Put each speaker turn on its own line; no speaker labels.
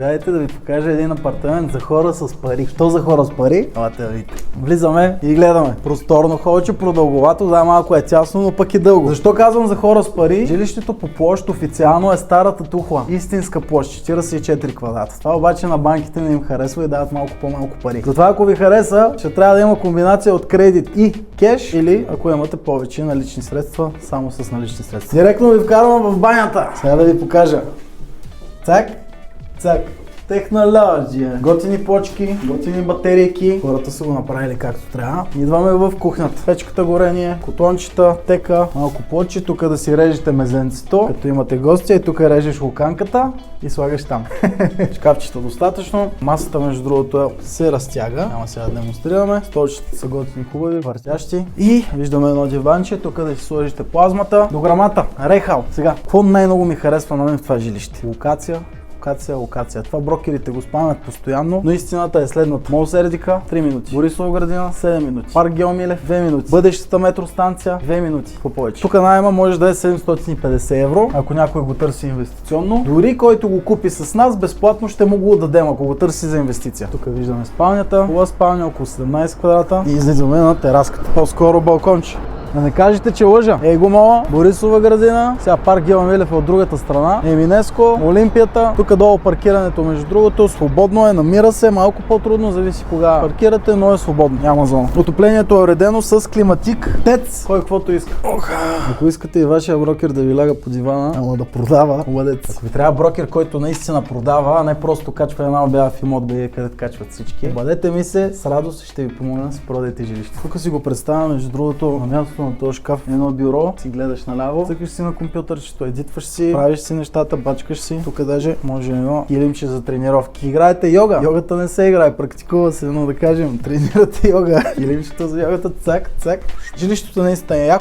Дайте да ви покажа един апартамент за хора с пари. Що за хора с пари? Елате да видите. Влизаме и гледаме. Просторно, повече продълговато, да, малко е тясно, но пък и дълго. Защо казвам за хора с пари? Жилището по площ официално е старата тухла. Истинска площ, 44 квадрата. Това обаче на банките не им харесва и дават малко по-малко пари. Затова ако ви хареса, ще трябва да има комбинация от кредит и кеш, или ако имате повече налични средства, само с налични средства. Директно ви вкарвам в банята. Сега да ви покажа. Цак. Цак. Технология. Готини плочки, готини батерийки. Хората са го направили както трябва. Идваме в кухнята. Печката горение, котлончета, тека, малко плочи. Тук да си режете мезенцето, като имате гости. И тук режеш луканката и слагаш там. Шкафчета достатъчно. Масата, между другото, се разтяга. Няма сега да демонстрираме. Столчета са готини, хубави, въртящи. И виждаме едно диванче. Тук да си сложите плазмата. Дограмата. Рехал. Сега, какво най-много ми харесва на мен в това жилище? Локация. Това брокерите го спамят постоянно, но истината е следната. Мол Сердика 3 минути. Борисова градина 7 минути. Парк Геомилев 2 минути. Бъдещата метростанция 2 минути. По повече. Тук найема може да е 750 евро, ако някой го търси инвестиционно. Дори който го купи с нас, безплатно ще му го дадем, ако го търси за инвестиция. Тук виждаме спалнята. Хубава спалня, около 17 квадрата. И излизаме на тераската. По-скоро балконче. Да не кажете, че лъжа. Его мола, Борисова градина, сега парк Геомилев е от другата страна, Еминеско, Олимпията, тук долу паркирането, между другото, свободно е, намира се, малко по-трудно, зависи кога паркирате, но е свободно, няма зона. Отоплението е уредено с климатик, тец, кой каквото иска. Ако искате и вашия брокер да ви ляга по дивана, ама да продава, обадете. Ако ви трябва брокер, който наистина продава, а не просто качва една обява в имот БГ, където качват всички, обадете ми се, с радост ще ви помогна да си продадете жилище. Тук си го представя, между другото, на мястото на този шкаф едно бюро, си гледаш наляво, цъкаш си на компютърчето, едитваш си, правиш си нещата, бачкаш си. Тук даже може едно килимче за тренировки. Играете йога. Йогата не се играе, практикува се, но да кажем, тренирате йога. Килимчето за йогата, цак. Жилището наистина е яко.